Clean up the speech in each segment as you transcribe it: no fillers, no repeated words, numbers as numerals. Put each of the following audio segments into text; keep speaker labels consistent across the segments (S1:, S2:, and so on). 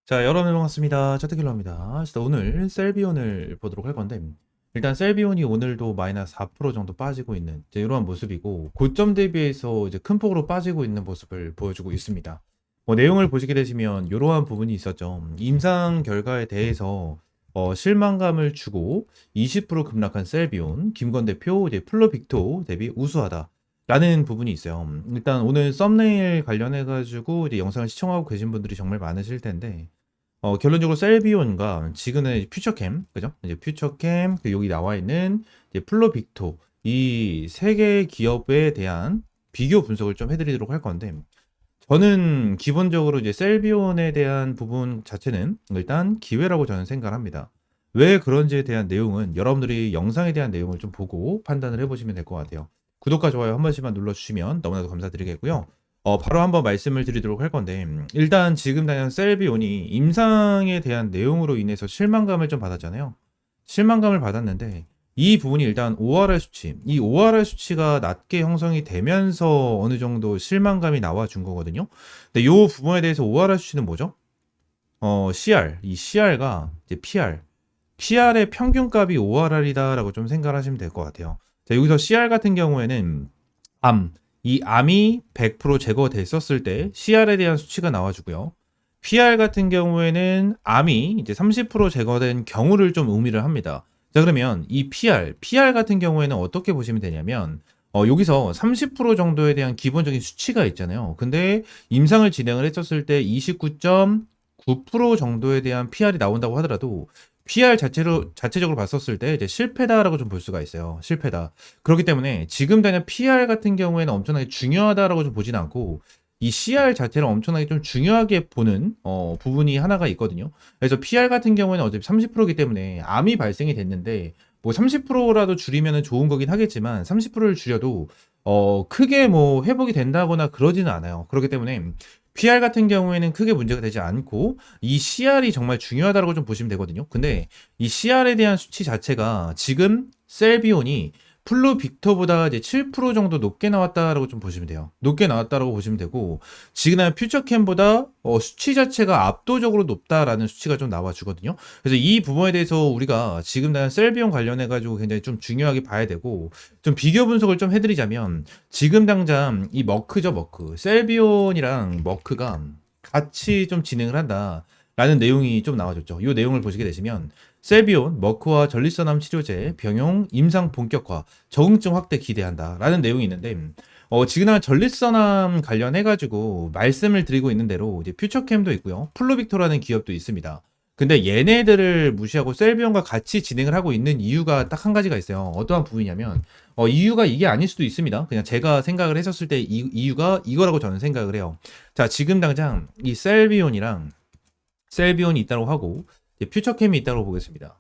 S1: 자, 여러분 반갑습니다. 차트킬러입니다. 오늘 셀비온을 보도록 할 건데, 일단 셀비온이 오늘도 마이너스 4% 정도 빠지고 있는 이러한 모습이고, 고점 대비해서 이제 큰 폭으로 빠지고 있는 모습을 보여주고 있습니다. 내용을 보시게 되시면 이러한 부분이 있었죠. 임상 결과에 대해서 실망감을 주고 20% 급락한 셀비온, 김건 대표 이제 플로빅토 대비 우수하다. 라는 부분이 있어요. 일단 오늘 썸네일 관련해 가지고 이제 영상을 시청하고 계신 분들이 정말 많으실 텐데, 결론적으로 셀비온과 지금의 퓨처캠, 그죠? 이제 퓨처캠, 여기 나와 있는 이제 플로빅토, 이 세 개의 기업에 대한 비교 분석을 좀 해드리도록 할 건데, 저는 기본적으로 이제 셀비온에 대한 부분 자체는 일단 기회라고 저는 생각을 합니다. 왜 그런지에 대한 내용은 여러분들이 영상에 대한 내용을 좀 보고 판단을 해보시면 될 것 같아요. 구독과 좋아요 한 번씩만 눌러주시면 너무나도 감사드리겠고요. 바로 한번 말씀을 드리도록 할 건데, 일단 지금 당장 셀비온이 임상에 대한 내용으로 인해서 실망감을 좀 받았잖아요. 실망감을 받았는데, 이 부분이 일단 ORR 수치, 이 ORR 수치가 낮게 형성이 되면서 어느 정도 실망감이 나와준 거거든요. 근데 이 부분에 대해서 ORR 수치는 뭐죠? CR, 이 CR가 이제 PR의 평균값이 ORR이다라고 좀 생각을 하시면 될 것 같아요. 자, 여기서 CR 같은 경우에는 이 암이 100% 제거됐었을 때 CR에 대한 수치가 나와주고요. PR 같은 경우에는 암이 이제 30% 제거된 경우를 좀 의미를 합니다. 자, 그러면 이 PR 같은 경우에는 어떻게 보시면 되냐면, 여기서 30% 정도에 대한 기본적인 수치가 있잖아요. 근데 임상을 진행을 했었을 때 29.9% 정도에 대한 PR이 나온다고 하더라도, PR 자체적으로 봤었을 때 이제 실패다라고 좀 볼 수가 있어요. 실패다. 그렇기 때문에 지금 당장 PR 같은 경우에는 엄청나게 중요하다라고 좀 보진 않고, 이 CR 자체를 엄청나게 좀 중요하게 보는 부분이 하나가 있거든요. 그래서 PR 같은 경우에는 어차피 30%이기 때문에 암이 발생이 됐는데, 뭐 30%라도 줄이면 좋은 거긴 하겠지만 30%를 줄여도 크게 뭐 회복이 된다거나 그러지는 않아요. 그렇기 때문에 PR 같은 경우에는 크게 문제가 되지 않고, 이 CR이 정말 중요하다고 좀 보시면 되거든요. 근데 이 CR에 대한 수치 자체가 지금 셀비온이 플루빅토보다 이제 7% 정도 높게 나왔다라고 좀 보시면 돼요. 높게 나왔다라고 보시면 되고, 지금 퓨처캠보다 수치 자체가 압도적으로 높다라는 수치가 좀 나와주거든요. 그래서 이 부분에 대해서 우리가 지금 난 셀비온 관련해 가지고 굉장히 좀 중요하게 봐야 되고, 좀 비교 분석을 좀 해드리자면, 지금 당장 이 머크죠, 머크. 셀비온이랑 머크가 같이 좀 진행을 한다. 라는 내용이 좀 나와줬죠. 이 내용을 보시게 되시면, 셀비온, 머크와 전립선암 치료제 병용 임상 본격화, 적응증 확대 기대한다. 라는 내용이 있는데, 지금 전립선암 관련해가지고 말씀을 드리고 있는 대로 이제 퓨처캠도 있고요. 플루빅토라는 기업도 있습니다. 근데 얘네들을 무시하고 셀비온과 같이 진행을 하고 있는 이유가 딱 한 가지가 있어요. 어떠한 부분이냐면, 이유가 이게 아닐 수도 있습니다. 그냥 제가 생각을 했었을 때 이유가 이거라고 저는 생각을 해요. 자, 지금 당장 이 셀비온이 있다고 하고, 이제 퓨처캠이 있다고 보겠습니다.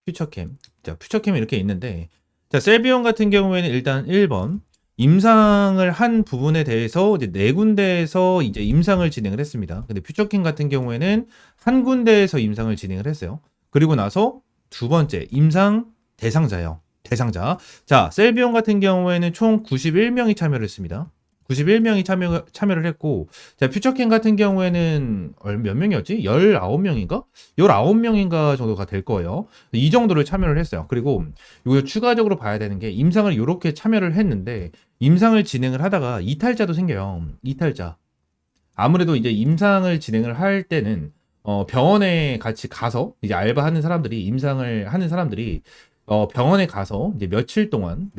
S1: 퓨처캠. 자, 퓨처캠이 이렇게 있는데, 자, 셀비온 같은 경우에는 일단 1번, 임상을 한 부분에 대해서 이제 네 군데에서 이제 임상을 진행을 했습니다. 근데 퓨처캠 같은 경우에는 한 군데에서 임상을 진행을 했어요. 그리고 나서 두 번째, 임상 대상자요. 대상자. 자, 셀비온 같은 경우에는 총 91명이 참여를 했습니다. 91명이 참여를 했고, 자, 퓨처캠 같은 경우에는 몇 명이었지? 19명인가? 19명인가 정도가 될 거예요. 이 정도를 참여를 했어요. 그리고 여기서 추가적으로 봐야 되는 게, 임상을 이렇게 참여를 했는데 임상을 진행을 하다가 이탈자도 생겨요. 이탈자. 아무래도 이제 임상을 진행을 할 때는 병원에 같이 가서 이제 알바하는 사람들이, 임상을 하는 사람들이 병원에 가서 이제 며칠 동안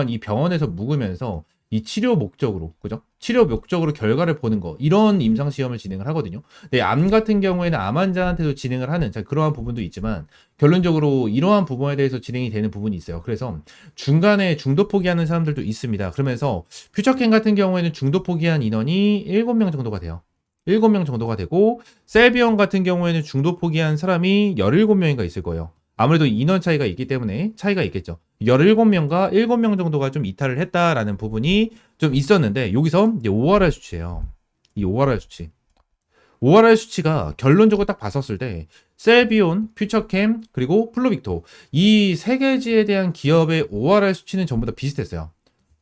S1: 이 병원에서 묵으면서 이 치료 목적으로, 그죠? 치료 목적으로 결과를 보는 거, 이런 임상 시험을 진행을 하거든요. 근데 암 같은 경우에는 암 환자한테도 진행을 하는, 자, 그러한 부분도 있지만, 결론적으로 이러한 부분에 대해서 진행이 되는 부분이 있어요. 그래서 중간에 중도 포기하는 사람들도 있습니다. 그러면서 퓨처캠 같은 경우에는 중도 포기한 인원이 7명 정도가 돼요. 7명 정도가 되고, 셀비온 같은 경우에는 중도 포기한 사람이 17명인가 있을 거예요. 아무래도 인원 차이가 있기 때문에 차이가 있겠죠. 17명과 7명 정도가 좀 이탈을 했다라는 부분이 좀 있었는데, 여기서 이제 ORR 수치예요. 이 ORR 수치. ORR 수치가 결론적으로 딱 봤었을 때, 셀비온, 퓨처캠, 그리고 플로빅토, 이 세 개지에 대한 기업의 ORR 수치는 전부 다 비슷했어요.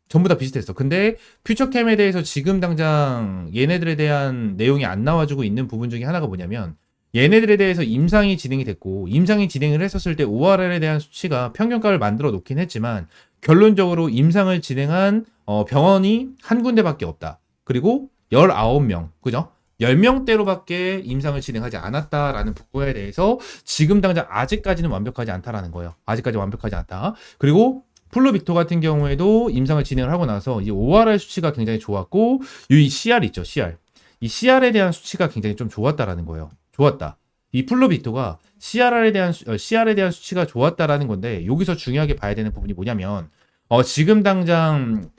S1: 전부 다 비슷했어. 근데 퓨처캠에 대해서 지금 당장 얘네들에 대한 내용이 안 나와주고 있는 부분 중에 하나가 뭐냐면 얘네들에 대해서 임상이 진행이 됐고 임상이 진행을 했었을 때 ORR에 대한 수치가 평균값을 만들어 놓긴 했지만 결론적으로 임상을 진행한 병원이 한 군데밖에 없다. 그리고 19명, 그죠? 10명대로밖에 임상을 진행하지 않았다라는 부분에 대해서 지금 당장 아직까지는 완벽하지 않다라는 거예요. 아직까지 완벽하지 않다. 그리고 플루빅토 같은 경우에도 임상을 진행을 하고 나서 이 ORR 수치가 굉장히 좋았고 이 CR 있죠, CR. 이 CR에 대한 수치가 굉장히 좀 좋았다라는 거예요. 좋았다. 이 플루빅토가 CR에 대한 수치가 좋았다라는 건데 여기서 중요하게 봐야 되는 부분이 뭐냐면 지금 당장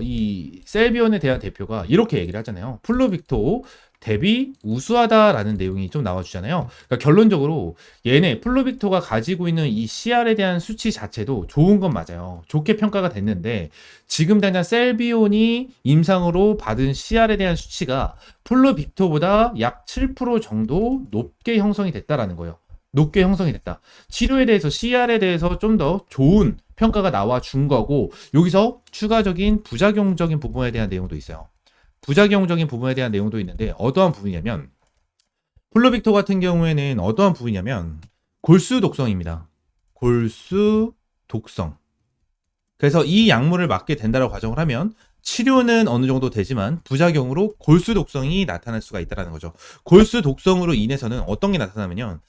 S1: 이 셀비온에 대한 대표가 이렇게 얘기를 하잖아요. 플루빅토 대비 우수하다라는 내용이 좀 나와주잖아요. 그러니까 결론적으로 얘네 플루빅토가 가지고 있는 이 CR에 대한 수치 자체도 좋은 건 맞아요. 좋게 평가가 됐는데 지금 당장 셀비온이 임상으로 받은 CR에 대한 수치가 플루빅토보다 약 7% 정도 높게 형성이 됐다라는 거예요. 높게 형성이 됐다. 치료에 대해서 CR에 대해서 좀 더 좋은 평가가 나와 준 거고 여기서 추가적인 부작용적인 부분에 대한 내용도 있어요. 부작용적인 부분에 대한 내용도 있는데 어떠한 부분이냐면 플루빅토 같은 경우에는 어떠한 부분이냐면 골수 독성입니다. 골수 독성. 그래서 이 약물을 맞게 된다라고 가정을 하면 치료는 어느 정도 되지만 부작용으로 골수 독성이 나타날 수가 있다는 거죠. 골수 독성으로 인해서는 어떤 게 나타나면요.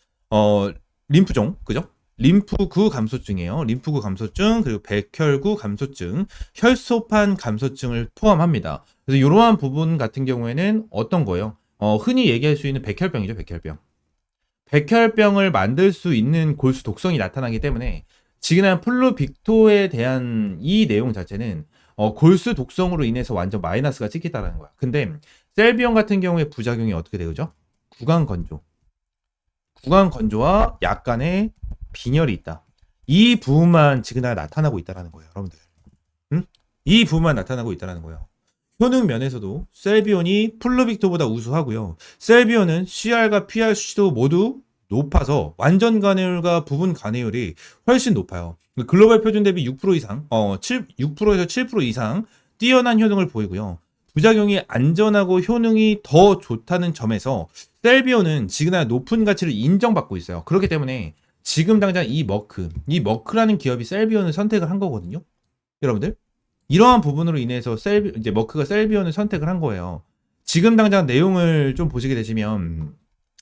S1: 림프종, 그죠? 림프구 감소증이에요. 림프구 감소증, 그리고 백혈구 감소증, 혈소판 감소증을 포함합니다. 그래서 이러한 부분 같은 경우에는 어떤 거예요? 흔히 얘기할 수 있는 백혈병이죠, 백혈병. 백혈병을 만들 수 있는 골수 독성이 나타나기 때문에 지금 플루빅토에 대한 이 내용 자체는 골수 독성으로 인해서 완전 마이너스가 찍히다라는 거야. 근데 셀비온 같은 경우에 부작용이 어떻게 되죠? 구강 건조. 구강 건조와 약간의 빈혈이 있다. 이 부분만 지금 나타나고 있다는 거예요, 여러분들. 응? 이 부분만 나타나고 있다는 거예요. 효능 면에서도 셀비온이 플루빅토보다 우수하고요. 셀비온은 CR과 PR 수치도 모두 높아서 완전 간해율과 부분 간해율이 훨씬 높아요. 글로벌 표준 대비 6% 이상, 6%에서 7% 이상 뛰어난 효능을 보이고요. 부작용이 안전하고 효능이 더 좋다는 점에서 셀비온은 지금 높은 가치를 인정받고 있어요. 그렇기 때문에 지금 당장 이 머크라는 기업이 셀비온을 선택을 한 거거든요. 여러분들, 이러한 부분으로 인해서 이제 머크가 셀비온을 선택을 한 거예요. 지금 당장 내용을 좀 보시게 되시면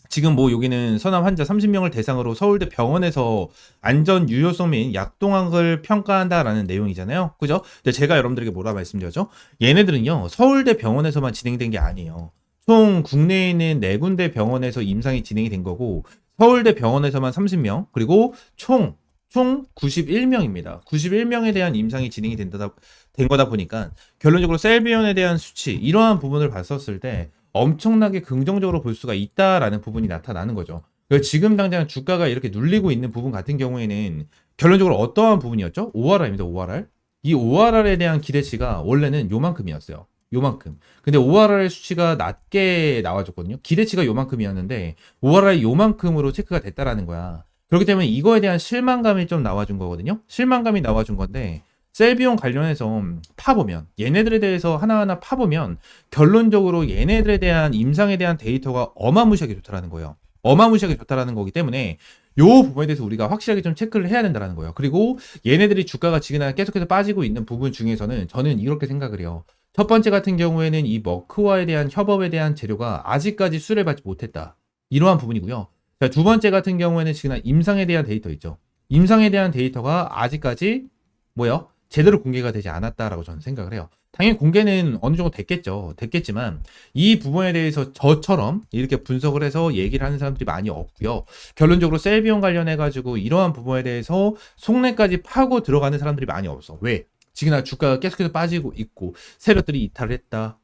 S1: 지금 뭐 여기는 선암 환자 30명을 대상으로 서울대 병원에서 안전 유효성 및 약동학을 평가한다라는 내용이잖아요. 그죠? 근데 제가 여러분들에게 뭐라 말씀드렸죠? 얘네들은요, 서울대 병원에서만 진행된 게 아니에요. 총 국내에 있는 4군데 병원에서 임상이 진행이 된 거고 서울대 병원에서만 30명, 그리고 총 91명입니다. 91명에 대한 임상이 진행이 된 거다 보니까 결론적으로 셀비온에 대한 수치, 이러한 부분을 봤었을 때 엄청나게 긍정적으로 볼 수가 있다라는 부분이 나타나는 거죠. 지금 당장 주가가 이렇게 눌리고 있는 부분 같은 경우에는 결론적으로 어떠한 부분이었죠? ORR입니다, ORR. 이 ORR에 대한 기대치가 원래는 요만큼이었어요. 요만큼. 근데 ORR의 수치가 낮게 나와줬거든요. 기대치가 요만큼이었는데 ORR이 요만큼으로 체크가 됐다라는 거야. 그렇기 때문에 이거에 대한 실망감이 좀 나와준 거거든요. 실망감이 나와준 건데 셀비온 관련해서 파보면 얘네들에 대해서 하나하나 파보면 결론적으로 얘네들에 대한 임상에 대한 데이터가 어마무시하게 좋다라는 거예요. 어마무시하게 좋다라는 거기 때문에 요 부분에 대해서 우리가 확실하게 좀 체크를 해야 된다는 거예요. 그리고 얘네들이 주가가 지금 계속해서 빠지고 있는 부분 중에서는 저는 이렇게 생각을 해요. 첫 번째 같은 경우에는 이 머크와에 대한 협업에 대한 재료가 아직까지 수혜받지 못했다. 이러한 부분이고요. 자, 두 번째 같은 경우에는 지금 임상에 대한 데이터 있죠. 임상에 대한 데이터가 아직까지 뭐요? 제대로 공개가 되지 않았다라고 저는 생각을 해요. 당연히 공개는 어느 정도 됐겠지만 이 부분에 대해서 저처럼 이렇게 분석을 해서 얘기를 하는 사람들이 많이 없고요. 결론적으로 셀비온 관련해가지고 이러한 부분에 대해서 속내까지 파고 들어가는 사람들이 많이 없어. 왜? 지금 주가가 계속해서 빠지고 있고 세력들이 이탈을 했다.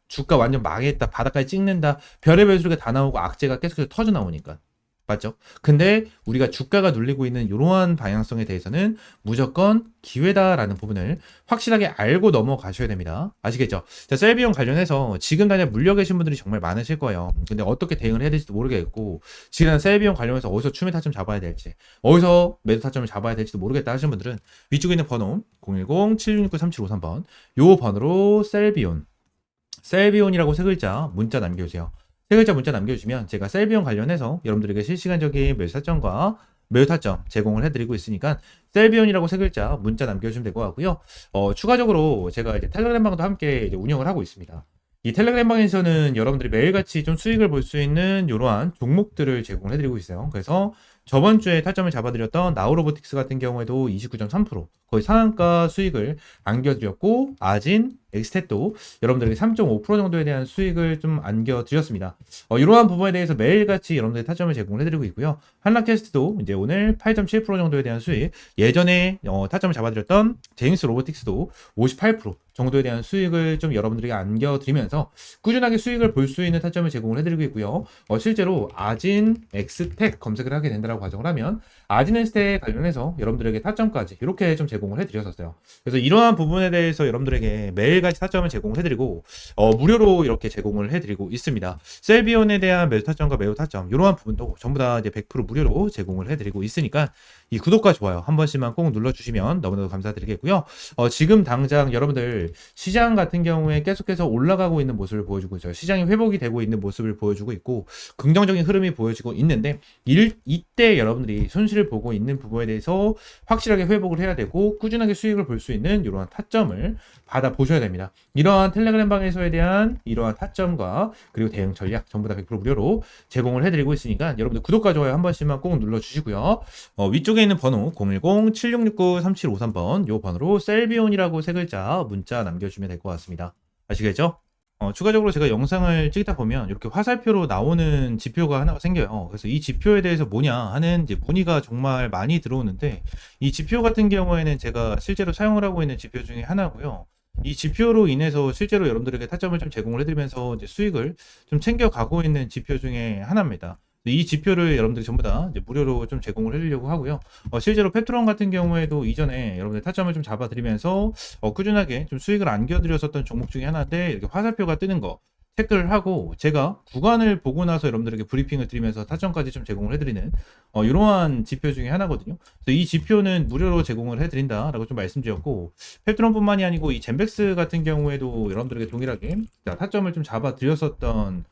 S1: 주가 완전 망했다. 바닥까지 찍는다. 별의별 소리가 다 나오고 악재가 계속해서 터져 나오니까. 맞죠? 근데 우리가 주가가 눌리고 있는 이러한 방향성에 대해서는 무조건 기회다라는 부분을 확실하게 알고 넘어가셔야 됩니다. 아시겠죠? 자, 셀비온 관련해서 지금 당장 물려 계신 분들이 정말 많으실 거예요. 근데 어떻게 대응을 해야 될지도 모르겠고, 지금 셀비온 관련해서 어디서 추매 타점 잡아야 될지, 어디서 매도 타점을 잡아야 될지도 모르겠다 하시는 분들은 위쪽에 있는 번호 010-7669-3753번 요 번호로 셀비온이라고 세 글자 문자 남겨주세요. 세 글자 문자 남겨주시면 제가 셀비온 관련해서 여러분들에게 실시간적인 매수 타점과 매우 타점 제공을 해드리고 있으니까 셀비온이라고 세 글자 문자 남겨주시면 될 것 같고요. 추가적으로 제가 이제 텔레그램 방도 함께 이제 운영을 하고 있습니다. 이 텔레그램 방에서는 여러분들이 매일같이 좀 수익을 볼 수 있는 이러한 종목들을 제공을 해드리고 있어요. 그래서 저번 주에 타점을 잡아드렸던 나우로보틱스 같은 경우에도 29.3% 거의 상한가 수익을 안겨드렸고, 아진, 엑스텟도 여러분들에게 3.5% 정도에 대한 수익을 좀 안겨드렸습니다. 이러한 부분에 대해서 매일같이 여러분들의 타점을 제공을 해드리고 있고요. 한라캐스트도 이제 오늘 8.7% 정도에 대한 수익, 예전에 타점을 잡아드렸던 제임스 로보틱스도 58% 정도에 대한 수익을 좀 여러분들에게 안겨드리면서 꾸준하게 수익을 볼 수 있는 타점을 제공을 해드리고 있고요. 실제로 아진, 엑스텍 검색을 하게 된다고 가정을 하면 아진, 엑스텍 관련해서 여러분들에게 타점까지 이렇게 좀 제공을 해드렸었어요. 그래서 이러한 부분에 대해서 여러분들에게 매일같이 타점을 제공을 해드리고 무료로 이렇게 제공을 해드리고 있습니다. 셀비온에 대한 매수 타점과 매우 타점 이러한 부분도 전부 다 이제 100% 무료로 제공을 해드리고 있으니까 이 구독과 좋아요 한 번씩만 꼭 눌러주시면 너무나도 감사드리겠고요. 지금 당장 여러분들 시장 같은 경우에 계속해서 올라가고 있는 모습을 보여주고 있어요. 시장이 회복이 되고 있는 모습을 보여주고 있고 긍정적인 흐름이 보여지고 있는데 이때 여러분들이 손실을 보고 있는 부분에 대해서 확실하게 회복을 해야 되고 꾸준하게 수익을 볼 수 있는 이러한 타점을 받아 보셔야 됩니다. 이러한 텔레그램 방에서에 대한 이러한 타점과 그리고 대응 전략 전부 다 100% 무료로 제공을 해드리고 있으니까 여러분들 구독과 좋아요 한 번씩만 꼭 눌러주시고요. 위쪽에 있는 번호 010-7669-3753번 요 번호로 셀비온이라고 세 글자 문자 남겨주시면 될 것 같습니다. 아시겠죠? 추가적으로 제가 영상을 찍다 보면 이렇게 화살표로 나오는 지표가 하나가 생겨요. 그래서 이 지표에 대해서 뭐냐 하는 이제 문의가 정말 많이 들어오는데, 이 지표 같은 경우에는 제가 실제로 사용을 하고 있는 지표 중에 하나고요. 이 지표로 인해서 실제로 여러분들에게 타점을 좀 제공을 해드리면서 이제 수익을 좀 챙겨가고 있는 지표 중에 하나입니다. 이 지표를 여러분들이 전부 다 이제 무료로 좀 제공을 해드리려고 하고요. 실제로 페트론 같은 경우에도 이전에 여러분들 타점을 좀 잡아드리면서 꾸준하게 좀 수익을 안겨드렸었던 종목 중에 하나인데, 이렇게 화살표가 뜨는 거 체크를 하고 제가 구간을 보고 나서 여러분들에게 브리핑을 드리면서 타점까지 좀 제공을 해드리는 이러한 지표 중에 하나거든요. 그래서 이 지표는 무료로 제공을 해드린다라고 좀 말씀드렸고, 페트론뿐만이 아니고 이 젠백스 같은 경우에도 여러분들에게 동일하게 타점을 좀 잡아드렸었던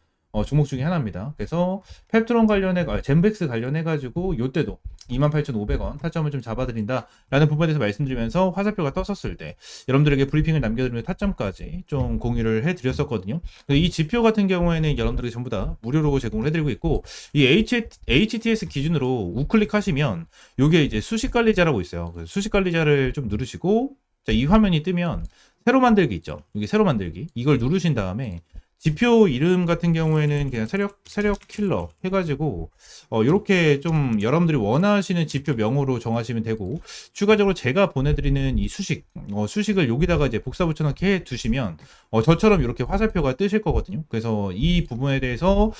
S1: 종목 중에 하나입니다. 그래서 펩트론 관련해 젠백스 관련해 가지고 요때도 28,500원 타점을 좀 잡아드린다라는 부분에 대해서 말씀드리면서 화살표가 떴었을 때 여러분들에게 브리핑을 남겨드리는 타점까지 좀 공유를 해드렸었거든요. 이 지표 같은 경우에는 여러분들이 전부 다 무료로 제공을 해드리고 있고, 이 HTS 기준으로 우클릭 하시면 요게 이제 수식 관리자라고 있어요. 그래서 수식 관리자를 좀 누르시고, 자, 이 화면이 뜨면 새로 만들기 있죠. 여기 새로 만들기 이걸 누르신 다음에 지표 이름 같은 경우에는 그냥 세력 킬러 해가지고 이렇게 좀 여러분들이 원하시는 지표 명으로 정하시면 되고, 추가적으로 제가 보내드리는 이 수식을 여기다가 이제 복사 붙여넣기 해 두시면 저처럼 이렇게 화살표가 뜨실 거거든요. 그래서 이 부분에 대해서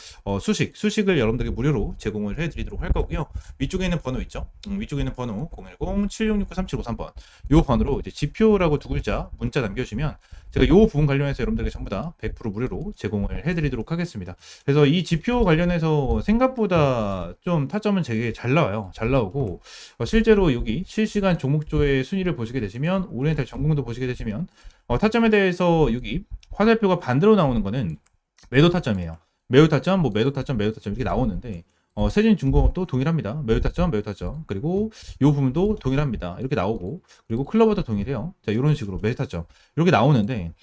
S1: 수식을 여러분들에게 무료로 제공을 해드리도록 할 거고요. 위쪽에 있는 번호 있죠? 위쪽에 있는 번호 010-7669-3753번 요 번호로 이제 지표라고 두 글자 문자 남겨주시면 제가 이 부분 관련해서 여러분들에게 전부 다 100% 무료로 제공을 해드리도록 하겠습니다. 그래서 이 지표 관련해서 생각보다 좀 타점은 되게 잘 나와요. 잘 나오고 실제로 여기 실시간 종목조의 순위를 보시게 되시면, 오리엔탈 전공도 보시게 되시면 타점에 대해서 여기 화살표가 반대로 나오는 거는 매도 타점이에요. 매우 타점, 매도 타점, 매도 타점 이렇게 나오는데 세진중공업도 동일합니다. 매우 타점, 매우 타점. 그리고 이 부분도 동일합니다. 이렇게 나오고, 그리고 클로버도 동일해요. 자, 이런 식으로 매수 타점 이렇게 나오는데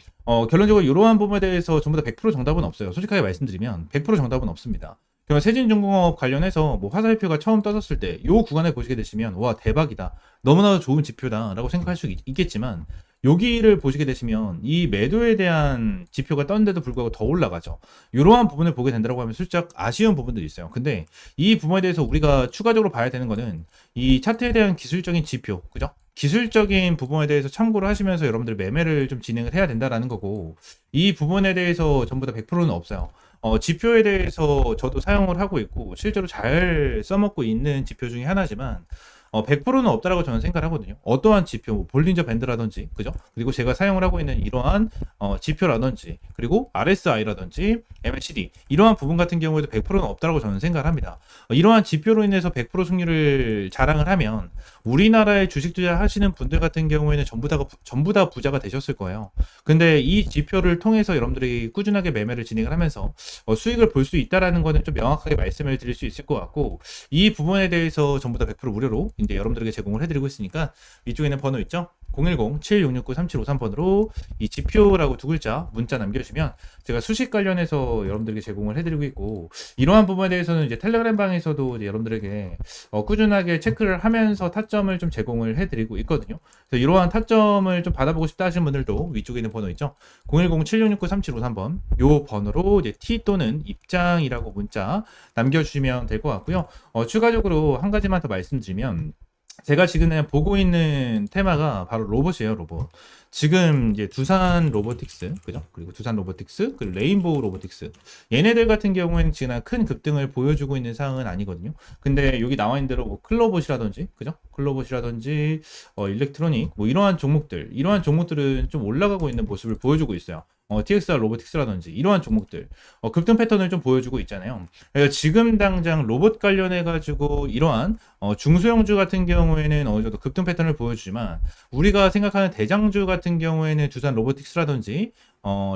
S1: 결론적으로 이러한 부분에 대해서 전부 다 100% 정답은 없어요. 솔직하게 말씀드리면 100% 정답은 없습니다. 그러면 세진중공업 관련해서 화살표가 처음 떠졌을 때 이 구간을 보시게 되시면 와 대박이다, 너무나도 좋은 지표다 라고 생각할 수 있겠지만, 여기를 보시게 되시면 이 매도에 대한 지표가 떴는데도 불구하고 더 올라가죠. 이러한 부분을 보게 된다고 하면 살짝 아쉬운 부분들이 있어요. 근데 이 부분에 대해서 우리가 추가적으로 봐야 되는 거는 이 차트에 대한 기술적인 지표, 그죠? 기술적인 부분에 대해서 참고를 하시면서 여러분들 매매를 좀 진행을 해야 된다라는 거고, 이 부분에 대해서 전부 다 100%는 없어요. 지표에 대해서 저도 사용을 하고 있고 실제로 잘 써먹고 있는 지표 중에 하나지만 100%는 없다라고 저는 생각을 하거든요. 어떠한 지표, 뭐 볼린저 밴드라든지, 그죠? 그리고 제가 사용을 하고 있는 이러한 지표라든지, 그리고 RSI라든지, MACD 이러한 부분 같은 경우에도 100%는 없다라고 저는 생각을 합니다. 이러한 지표로 인해서 100% 승률을 자랑을 하면 우리나라에 주식 투자하시는 분들 같은 경우에는 전부 다 부자가 되셨을 거예요. 근데 이 지표를 통해서 여러분들이 꾸준하게 매매를 진행을 하면서 수익을 볼 수 있다라는 거는 좀 명확하게 말씀을 드릴 수 있을 것 같고, 이 부분에 대해서 전부 다 100% 무료로 이제 여러분들에게 제공을 해드리고 있으니까 위쪽에는 번호 있죠? 010-7669-3753번으로 이 지표라고 두 글자 문자 남겨주시면 제가 수식 관련해서 여러분들에게 제공을 해드리고 있고, 이러한 부분에 대해서는 이제 텔레그램 방에서도 이제 여러분들에게 꾸준하게 체크를 하면서 타점을 좀 제공을 해드리고 있거든요. 그래서 이러한 타점을 좀 받아보고 싶다 하시는 분들도 위쪽에 있는 번호 있죠? 010-7669-3753번 요 번호로 이제 T 또는 입장이라고 문자 남겨주시면 될 것 같고요. 추가적으로 한 가지만 더 말씀드리면, 제가 지금 보고 있는 테마가 바로 로봇이에요, 로봇. 지금 이제 두산 로보틱스, 그죠? 그리고 두산 로보틱스, 그리고 레인보우 로보틱스. 얘네들 같은 경우에는 지금 큰 급등을 보여주고 있는 상황은 아니거든요. 근데 여기 나와 있는 대로 뭐 클로봇이라든지, 그죠? 클로봇이라든지, 일렉트로닉, 뭐 이러한 종목들은 좀 올라가고 있는 모습을 보여주고 있어요. TXR 로보틱스라든지 이러한 종목들 급등 패턴을 좀 보여주고 있잖아요. 그래서 지금 당장 로봇 관련해 가지고 이러한 중소형주 같은 경우에는 어느 정도 급등 패턴을 보여주지만, 우리가 생각하는 대장주 같은 경우에는 두산 로보틱스라든지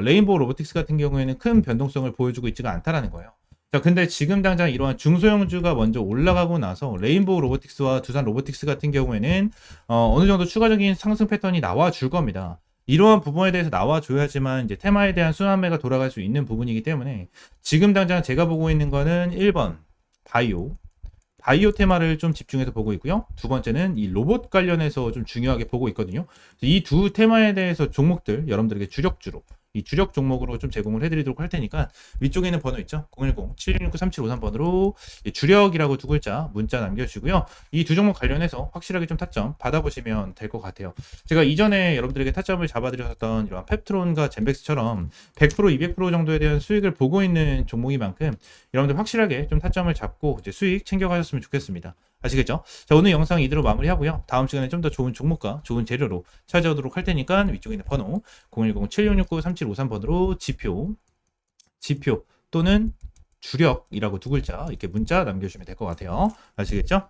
S1: 레인보우 로보틱스 같은 경우에는 큰 변동성을 보여주고 있지가 않다라는 거예요. 자, 근데 지금 당장 이러한 중소형주가 먼저 올라가고 나서 레인보우 로보틱스와 두산 로보틱스 같은 경우에는 어느 정도 추가적인 상승 패턴이 나와 줄 겁니다. 이러한 부분에 대해서 나와줘야지만 이제 테마에 대한 순환매가 돌아갈 수 있는 부분이기 때문에, 지금 당장 제가 보고 있는 거는 1번 바이오 테마를 좀 집중해서 보고 있고요. 두 번째는 이 로봇 관련해서 좀 중요하게 보고 있거든요. 이 두 테마에 대해서 종목들 여러분들에게 주력주로 이 주력 종목으로 좀 제공을 해드리도록 할 테니까 위쪽에 있는 번호 있죠? 010-7669-3753번으로 주력이라고 두 글자 문자 남겨주시고요. 이 두 종목 관련해서 확실하게 좀 타점 받아보시면 될 것 같아요. 제가 이전에 여러분들에게 타점을 잡아드렸던 이런 펩트론과 젠백스처럼 100%, 200% 정도에 대한 수익을 보고 있는 종목인 만큼 여러분들 확실하게 좀 타점을 잡고 이제 수익 챙겨가셨으면 좋겠습니다. 아시겠죠? 자, 오늘 영상 이대로 마무리하고요. 다음 시간에 좀 더 좋은 종목과 좋은 재료로 찾아오도록 할 테니까 위쪽에 있는 번호 010-7669-3753번으로 지표 또는 주력이라고 두 글자 이렇게 문자 남겨주시면 될 것 같아요. 아시겠죠?